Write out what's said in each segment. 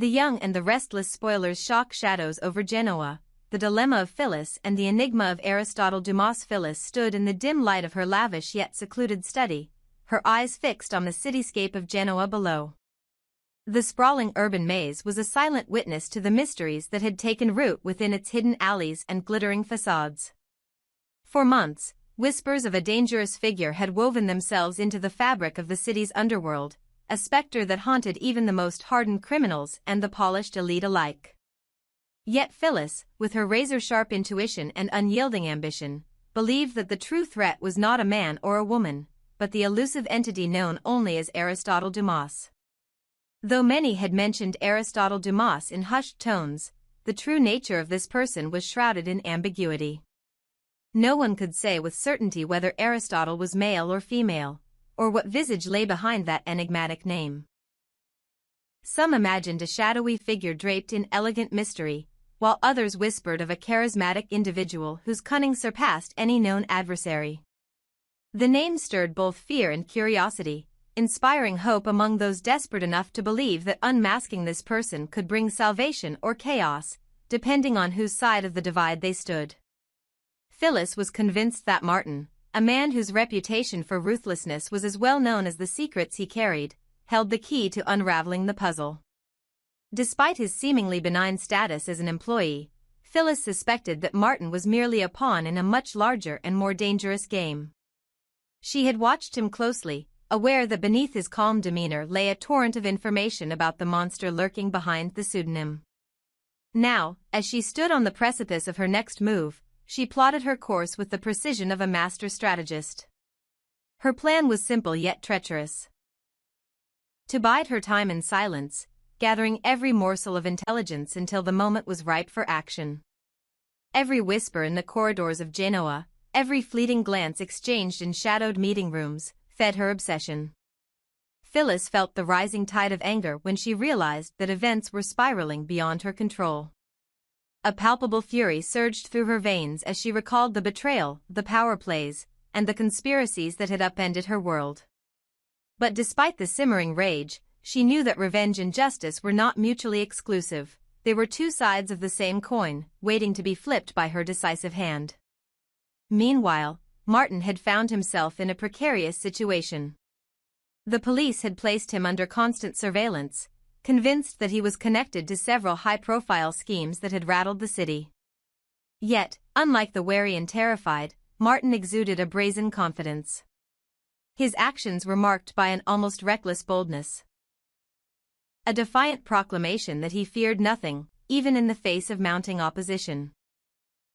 The Young and the Restless Spoilers shock shadows over Genoa. The dilemma of Phyllis and the enigma of Aristotle Dumas. Phyllis stood in the dim light of her lavish yet secluded study, her eyes fixed on the cityscape of Genoa below. The sprawling urban maze was a silent witness to the mysteries that had taken root within its hidden alleys and glittering facades. For months, whispers of a dangerous figure had woven themselves into the fabric of the city's underworld, a specter that haunted even the most hardened criminals and the polished elite alike. Yet Phyllis, with her razor-sharp intuition and unyielding ambition, believed that the true threat was not a man or a woman, but the elusive entity known only as Aristotle Dumas. Though many had mentioned Aristotle Dumas in hushed tones, the true nature of this person was shrouded in ambiguity. No one could say with certainty whether Aristotle was male or female, or what visage lay behind that enigmatic name. Some imagined a shadowy figure draped in elegant mystery, while others whispered of a charismatic individual whose cunning surpassed any known adversary. The name stirred both fear and curiosity, inspiring hope among those desperate enough to believe that unmasking this person could bring salvation or chaos, depending on whose side of the divide they stood. Phyllis was convinced that Martin, a man whose reputation for ruthlessness was as well known as the secrets he carried, held the key to unraveling the puzzle. Despite his seemingly benign status as an employee, Phyllis suspected that Martin was merely a pawn in a much larger and more dangerous game. She had watched him closely, aware that beneath his calm demeanor lay a torrent of information about the monster lurking behind the pseudonym. Now, as she stood on the precipice of her next move, she plotted her course with the precision of a master strategist. Her plan was simple yet treacherous. To bide her time in silence, gathering every morsel of intelligence until the moment was ripe for action. Every whisper in the corridors of Genoa, every fleeting glance exchanged in shadowed meeting rooms, fed her obsession. Phyllis felt the rising tide of anger when she realized that events were spiraling beyond her control. A palpable fury surged through her veins as she recalled the betrayal, the power plays, and the conspiracies that had upended her world. But despite the simmering rage, she knew that revenge and justice were not mutually exclusive. They were two sides of the same coin, waiting to be flipped by her decisive hand. Meanwhile, Martin had found himself in a precarious situation. The police had placed him under constant surveillance, convinced that he was connected to several high-profile schemes that had rattled the city. Yet, unlike the wary and terrified, Martin exuded a brazen confidence. His actions were marked by an almost reckless boldness. A defiant proclamation that he feared nothing, even in the face of mounting opposition.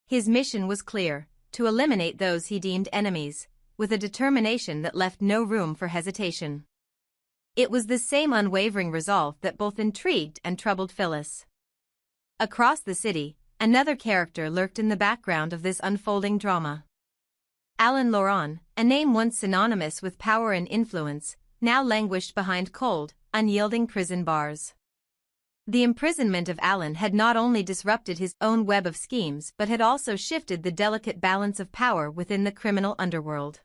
His mission was clear, to eliminate those he deemed enemies, with a determination that left no room for hesitation. It was the same unwavering resolve that both intrigued and troubled Phyllis. Across the city, another character lurked in the background of this unfolding drama. Alain Laurent, a name once synonymous with power and influence, now languished behind cold, unyielding prison bars. The imprisonment of Alain had not only disrupted his own web of schemes but had also shifted the delicate balance of power within the criminal underworld.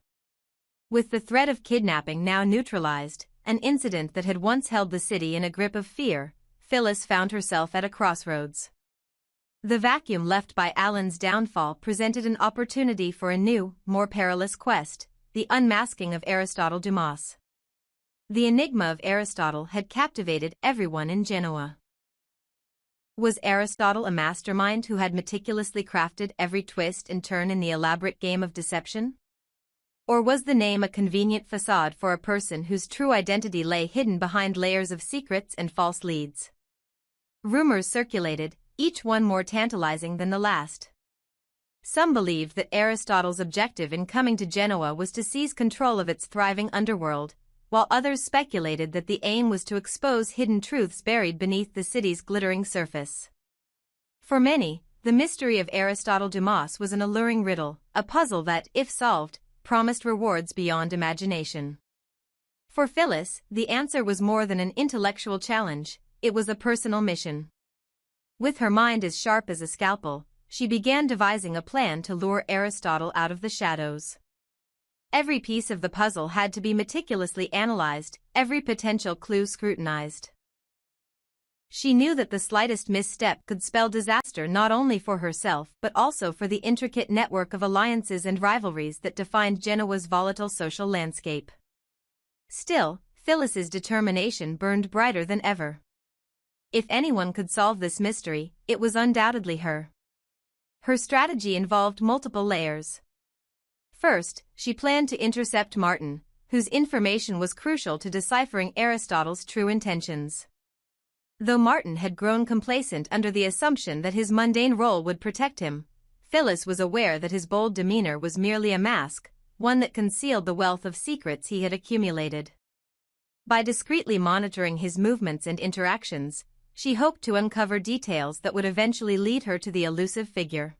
With the threat of kidnapping now neutralized, an incident that had once held the city in a grip of fear, Phyllis found herself at a crossroads. The vacuum left by Alain's downfall presented an opportunity for a new, more perilous quest, the unmasking of Aristotle Dumas. The enigma of Aristotle had captivated everyone in Genoa. Was Aristotle a mastermind who had meticulously crafted every twist and turn in the elaborate game of deception? Or was the name a convenient facade for a person whose true identity lay hidden behind layers of secrets and false leads? Rumors circulated, each one more tantalizing than the last. Some believed that Aristotle's objective in coming to Genoa was to seize control of its thriving underworld, while others speculated that the aim was to expose hidden truths buried beneath the city's glittering surface. For many, the mystery of Aristotle Dumas was an alluring riddle, a puzzle that, if solved, promised rewards beyond imagination. For Phyllis, the answer was more than an intellectual challenge, it was a personal mission. With her mind as sharp as a scalpel, she began devising a plan to lure Aristotle out of the shadows. Every piece of the puzzle had to be meticulously analyzed, every potential clue scrutinized. She knew that the slightest misstep could spell disaster not only for herself but also for the intricate network of alliances and rivalries that defined Genoa's volatile social landscape. Still, Phyllis's determination burned brighter than ever. If anyone could solve this mystery, it was undoubtedly her. Her strategy involved multiple layers. First, she planned to intercept Martin, whose information was crucial to deciphering Aristotle's true intentions. Though Martin had grown complacent under the assumption that his mundane role would protect him, Phyllis was aware that his bold demeanor was merely a mask, one that concealed the wealth of secrets he had accumulated. By discreetly monitoring his movements and interactions, she hoped to uncover details that would eventually lead her to the elusive figure.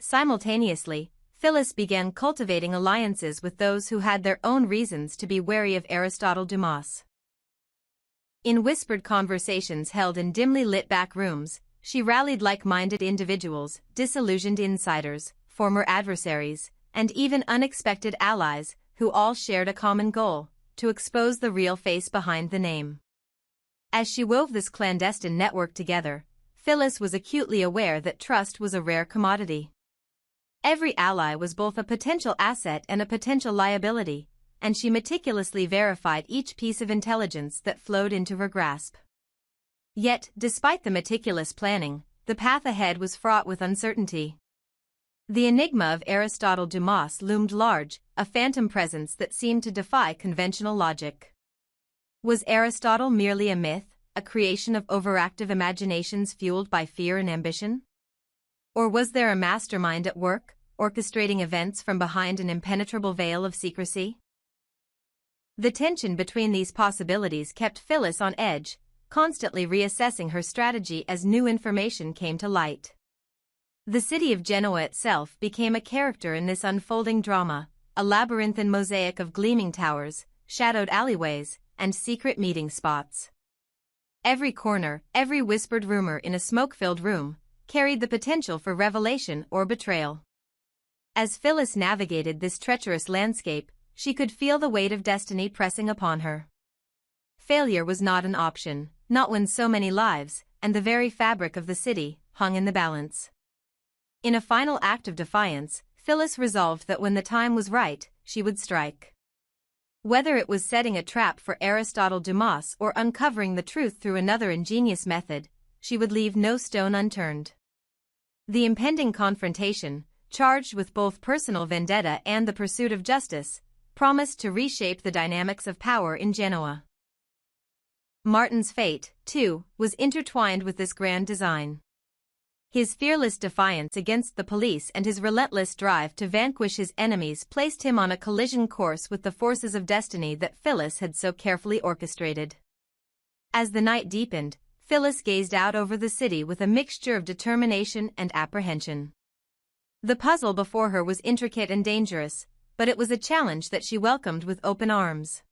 Simultaneously, Phyllis began cultivating alliances with those who had their own reasons to be wary of Aristotle Dumas. In whispered conversations held in dimly lit back rooms, she rallied like-minded individuals, disillusioned insiders, former adversaries, and even unexpected allies, who all shared a common goal: to expose the real face behind the name. As she wove this clandestine network together, Phyllis was acutely aware that trust was a rare commodity. Every ally was both a potential asset and a potential liability, and she meticulously verified each piece of intelligence that flowed into her grasp. Yet, despite the meticulous planning, the path ahead was fraught with uncertainty. The enigma of Aristotle Dumas loomed large, a phantom presence that seemed to defy conventional logic. Was Aristotle merely a myth, a creation of overactive imaginations fueled by fear and ambition? Or was there a mastermind at work, orchestrating events from behind an impenetrable veil of secrecy? The tension between these possibilities kept Phyllis on edge, constantly reassessing her strategy as new information came to light. The city of Genoa itself became a character in this unfolding drama, a labyrinthine mosaic of gleaming towers, shadowed alleyways, and secret meeting spots. Every corner, every whispered rumor in a smoke-filled room, carried the potential for revelation or betrayal. As Phyllis navigated this treacherous landscape, she could feel the weight of destiny pressing upon her. Failure was not an option, not when so many lives, and the very fabric of the city, hung in the balance. In a final act of defiance, Phyllis resolved that when the time was right, she would strike. Whether it was setting a trap for Aristotle Dumas or uncovering the truth through another ingenious method, she would leave no stone unturned. The impending confrontation, charged with both personal vendetta and the pursuit of justice, promised to reshape the dynamics of power in Genoa. Martin's fate, too, was intertwined with this grand design. His fearless defiance against the police and his relentless drive to vanquish his enemies placed him on a collision course with the forces of destiny that Phyllis had so carefully orchestrated. As the night deepened, Phyllis gazed out over the city with a mixture of determination and apprehension. The puzzle before her was intricate and dangerous, but it was a challenge that she welcomed with open arms.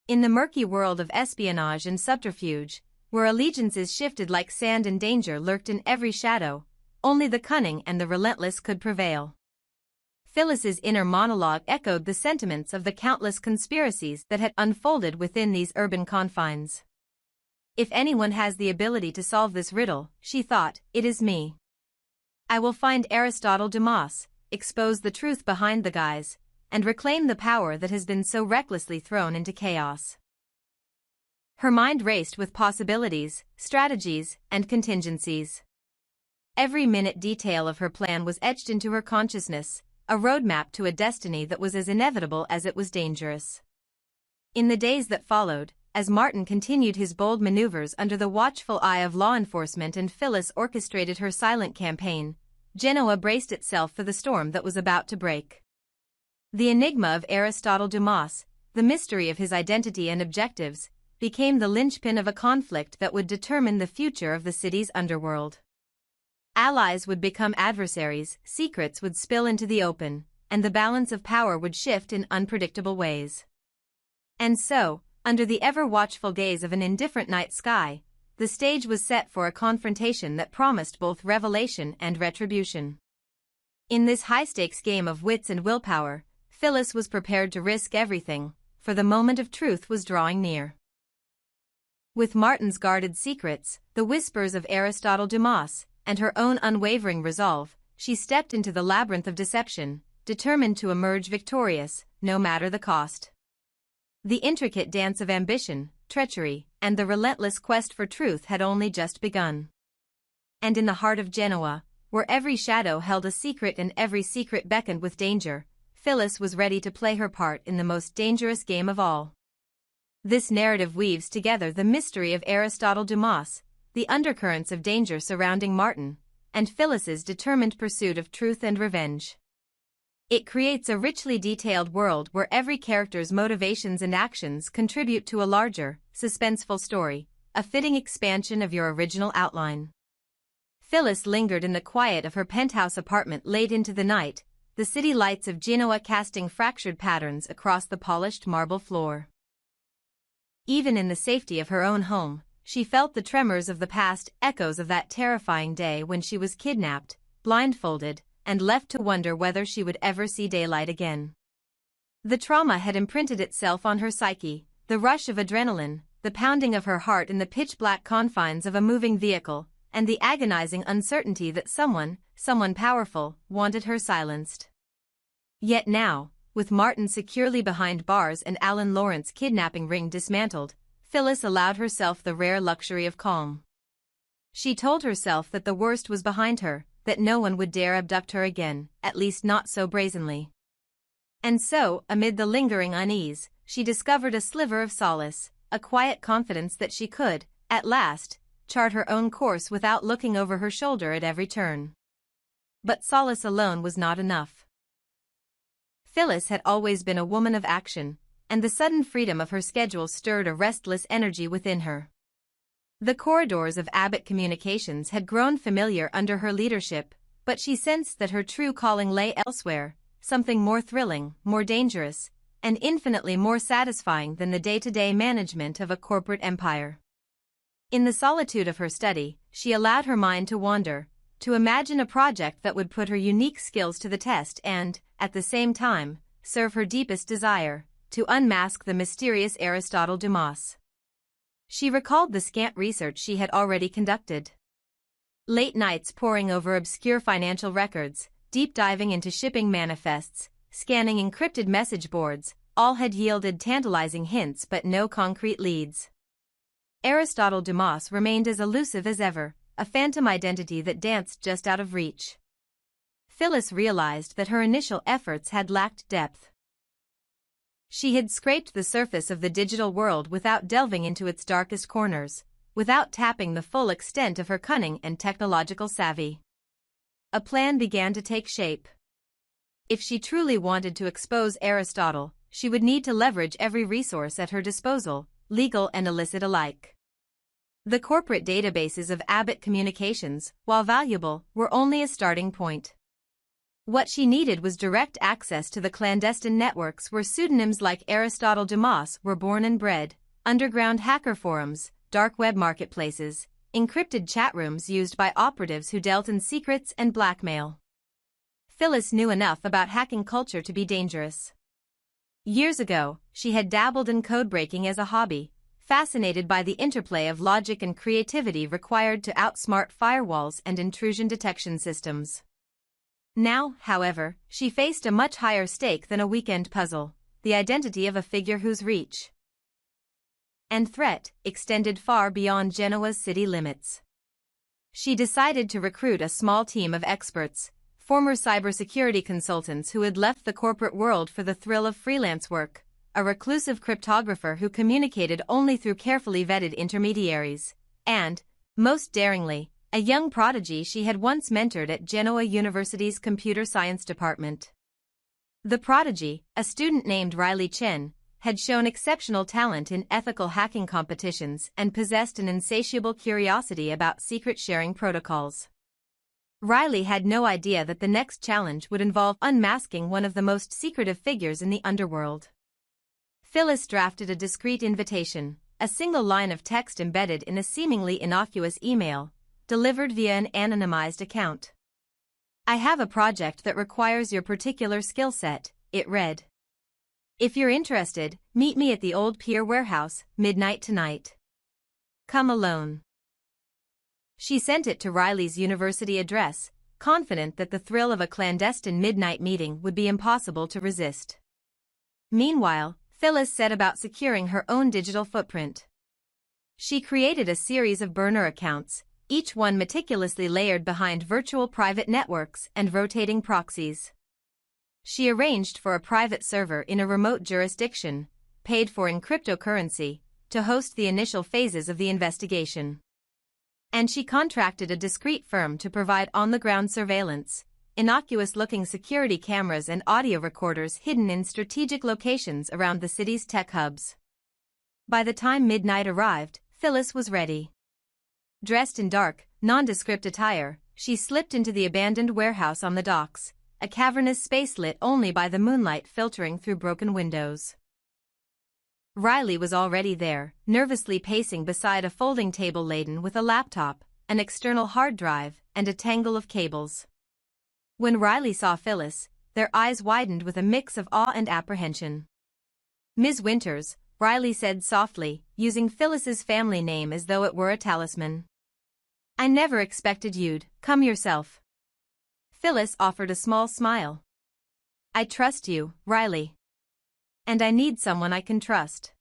In the murky world of espionage and subterfuge, where allegiances shifted like sand and danger lurked in every shadow, only the cunning and the relentless could prevail. Phyllis's inner monologue echoed the sentiments of the countless conspiracies that had unfolded within these urban confines. If anyone has the ability to solve this riddle, she thought, it is me. I will find Aristotle Dumas, expose the truth behind the guise, and reclaim the power that has been so recklessly thrown into chaos. Her mind raced with possibilities, strategies, and contingencies. Every minute detail of her plan was etched into her consciousness, a roadmap to a destiny that was as inevitable as it was dangerous. In the days that followed, as Martin continued his bold maneuvers under the watchful eye of law enforcement and Phyllis orchestrated her silent campaign, Genoa braced itself for the storm that was about to break. The enigma of Aristotle Dumas, the mystery of his identity and objectives, became the linchpin of a conflict that would determine the future of the city's underworld. Allies would become adversaries, secrets would spill into the open, and the balance of power would shift in unpredictable ways. And so, under the ever-watchful gaze of an indifferent night sky, the stage was set for a confrontation that promised both revelation and retribution. In this high-stakes game of wits and willpower, Phyllis was prepared to risk everything, for the moment of truth was drawing near. With Martin's guarded secrets, the whispers of Aristotle Dumas, and her own unwavering resolve, she stepped into the labyrinth of deception, determined to emerge victorious, no matter the cost. The intricate dance of ambition, treachery, and the relentless quest for truth had only just begun. And in the heart of Genoa, where every shadow held a secret and every secret beckoned with danger, Phyllis was ready to play her part in the most dangerous game of all. This narrative weaves together the mystery of Aristotle Dumas, the undercurrents of danger surrounding Martin, and Phyllis's determined pursuit of truth and revenge. It creates a richly detailed world where every character's motivations and actions contribute to a larger, suspenseful story, a fitting expansion of your original outline. Phyllis lingered in the quiet of her penthouse apartment late into the night, the city lights of Genoa casting fractured patterns across the polished marble floor. Even in the safety of her own home, she felt the tremors of the past, echoes of that terrifying day when she was kidnapped, blindfolded, and left to wonder whether she would ever see daylight again. The trauma had imprinted itself on her psyche, the rush of adrenaline, the pounding of her heart in the pitch-black confines of a moving vehicle, and the agonizing uncertainty that someone powerful, wanted her silenced. Yet now, with Martin securely behind bars and Alan Lawrence's kidnapping ring dismantled, Phyllis allowed herself the rare luxury of calm. She told herself that the worst was behind her, that no one would dare abduct her again, at least not so brazenly. And so, amid the lingering unease, she discovered a sliver of solace, a quiet confidence that she could, at last, chart her own course without looking over her shoulder at every turn. But solace alone was not enough. Phyllis had always been a woman of action, and the sudden freedom of her schedule stirred a restless energy within her. The corridors of Abbott Communications had grown familiar under her leadership, but she sensed that her true calling lay elsewhere, something more thrilling, more dangerous, and infinitely more satisfying than the day-to-day management of a corporate empire. In the solitude of her study, she allowed her mind to wander, to imagine a project that would put her unique skills to the test and, at the same time, serve her deepest desire, to unmask the mysterious Aristotle Dumas. She recalled the scant research she had already conducted. Late nights poring over obscure financial records, deep diving into shipping manifests, scanning encrypted message boards, all had yielded tantalizing hints but no concrete leads. Aristotle Dumas remained as elusive as ever, a phantom identity that danced just out of reach. Phyllis realized that her initial efforts had lacked depth. She had scraped the surface of the digital world without delving into its darkest corners, without tapping the full extent of her cunning and technological savvy. A plan began to take shape. If she truly wanted to expose Aristotle, she would need to leverage every resource at her disposal, legal and illicit alike. The corporate databases of Abbott Communications, while valuable, were only a starting point. What she needed was direct access to the clandestine networks where pseudonyms like Aristotle Dumas were born and bred, underground hacker forums, dark web marketplaces, encrypted chat rooms used by operatives who dealt in secrets and blackmail. Phyllis knew enough about hacking culture to be dangerous. Years ago, she had dabbled in code-breaking as a hobby, fascinated by the interplay of logic and creativity required to outsmart firewalls and intrusion detection systems. Now, however, she faced a much higher stake than a weekend puzzle, the identity of a figure whose reach and threat extended far beyond Genoa's city limits. She decided to recruit a small team of experts, former cybersecurity consultants who had left the corporate world for the thrill of freelance work, a reclusive cryptographer who communicated only through carefully vetted intermediaries, and, most daringly, a young prodigy she had once mentored at Genoa University's computer science department. The prodigy, a student named Riley Chen, had shown exceptional talent in ethical hacking competitions and possessed an insatiable curiosity about secret sharing protocols. Riley had no idea that the next challenge would involve unmasking one of the most secretive figures in the underworld. Phyllis drafted a discreet invitation, a single line of text embedded in a seemingly innocuous email, delivered via an anonymized account. "I have a project that requires your particular skill set," it read. "If you're interested, meet me at the old pier warehouse, midnight tonight." Come alone. She sent it to Riley's university address, confident that the thrill of a clandestine midnight meeting would be impossible to resist. Meanwhile, Phyllis set about securing her own digital footprint. She created a series of burner accounts, each one meticulously layered behind virtual private networks and rotating proxies. She arranged for a private server in a remote jurisdiction, paid for in cryptocurrency, to host the initial phases of the investigation. And she contracted a discreet firm to provide on-the-ground surveillance, innocuous-looking security cameras and audio recorders hidden in strategic locations around the city's tech hubs. By the time midnight arrived, Phyllis was ready. Dressed in dark, nondescript attire, she slipped into the abandoned warehouse on the docks, a cavernous space lit only by the moonlight filtering through broken windows. Riley was already there, nervously pacing beside a folding table laden with a laptop, an external hard drive, and a tangle of cables. When Riley saw Phyllis, their eyes widened with a mix of awe and apprehension. "Ms. Winters," Riley said softly, using Phyllis's family name as though it were a talisman. "I never expected you'd come yourself." Phyllis offered a small smile. "I trust you, Riley. And I need someone I can trust.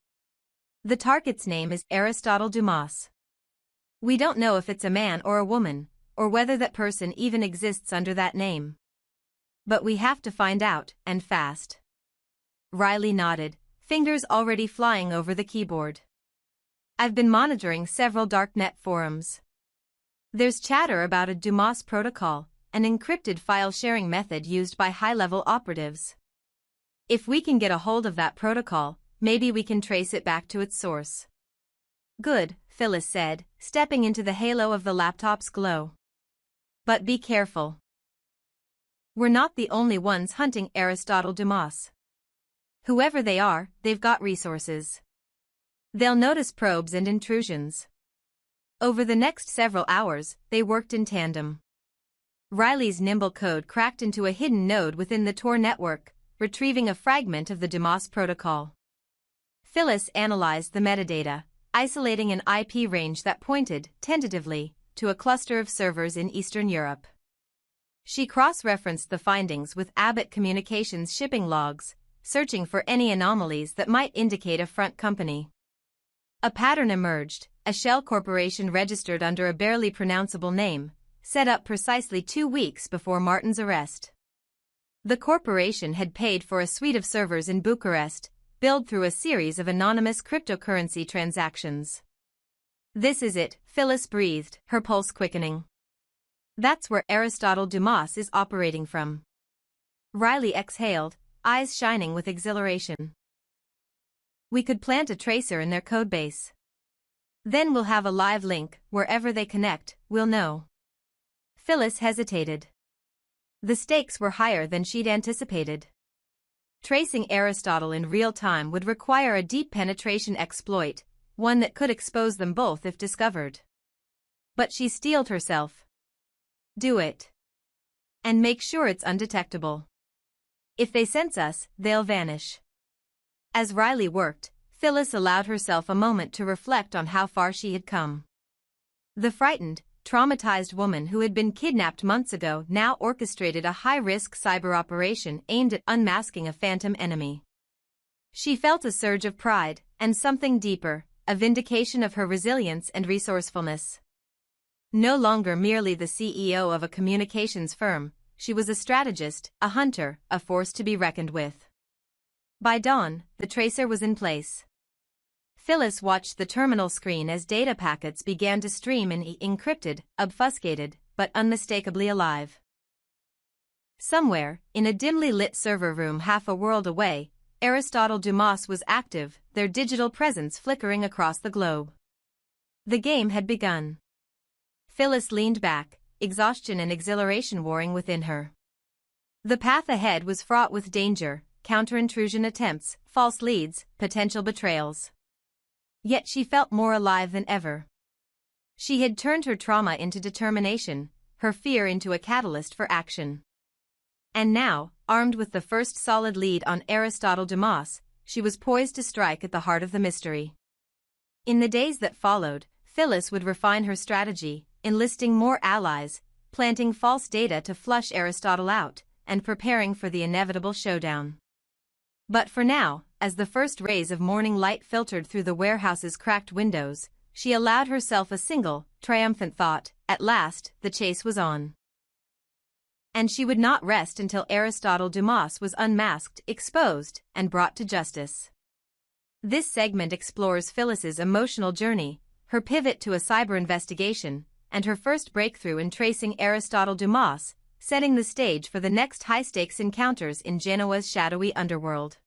The target's name is Aristotle Dumas. We don't know if it's a man or a woman, or whether that person even exists under that name. But we have to find out, and fast." Riley nodded, fingers already flying over the keyboard. "I've been monitoring several darknet forums. There's chatter about a Dumas protocol, an encrypted file-sharing method used by high-level operatives. If we can get a hold of that protocol, maybe we can trace it back to its source." "Good," Phyllis said, stepping into the halo of the laptop's glow. "But be careful. We're not the only ones hunting Aristotle Dumas. Whoever they are, they've got resources. They'll notice probes and intrusions." Over the next several hours, they worked in tandem. Riley's nimble code cracked into a hidden node within the Tor network, retrieving a fragment of the Dumas protocol. Phyllis analyzed the metadata, isolating an IP range that pointed, tentatively, to a cluster of servers in Eastern Europe. She cross-referenced the findings with Abbott Communications shipping logs, searching for any anomalies that might indicate a front company. A pattern emerged: a shell corporation registered under a barely pronounceable name, set up precisely 2 weeks before Martin's arrest. The corporation had paid for a suite of servers in Bucharest, billed through a series of anonymous cryptocurrency transactions. "This is it," Phyllis breathed, her pulse quickening. "That's where Aristotle Dumas is operating from." Riley exhaled, eyes shining with exhilaration. "We could plant a tracer in their codebase. Then we'll have a live link. Wherever they connect, we'll know." Phyllis hesitated. The stakes were higher than she'd anticipated. Tracing Aristotle in real time would require a deep penetration exploit, one that could expose them both if discovered. But she steeled herself. "Do it. And make sure it's undetectable. If they sense us, they'll vanish." As Riley worked, Phyllis allowed herself a moment to reflect on how far she had come. The frightened, traumatized woman who had been kidnapped months ago now orchestrated a high-risk cyber operation aimed at unmasking a phantom enemy. She felt a surge of pride, and something deeper, a vindication of her resilience and resourcefulness. No longer merely the CEO of a communications firm, she was a strategist, a hunter, a force to be reckoned with. By dawn, the tracer was in place. Phyllis watched the terminal screen as data packets began to stream in encrypted, obfuscated, but unmistakably alive. Somewhere, in a dimly lit server room half a world away, Aristotle Dumas was active, their digital presence flickering across the globe. The game had begun. Phyllis leaned back, exhaustion and exhilaration warring within her. The path ahead was fraught with danger, counter-intrusion attempts, false leads, potential betrayals. Yet she felt more alive than ever. She had turned her trauma into determination, her fear into a catalyst for action. And now, armed with the first solid lead on Aristotle Dumas, she was poised to strike at the heart of the mystery. In the days that followed, Phyllis would refine her strategy, enlisting more allies, planting false data to flush Aristotle out, and preparing for the inevitable showdown. But for now, as the first rays of morning light filtered through the warehouse's cracked windows, she allowed herself a single, triumphant thought: at last, the chase was on. And she would not rest until Aristotle Dumas was unmasked, exposed, and brought to justice. This segment explores Phyllis's emotional journey, her pivot to a cyber investigation, and her first breakthrough in tracing Aristotle Dumas, setting the stage for the next high-stakes encounters in Genoa's shadowy underworld.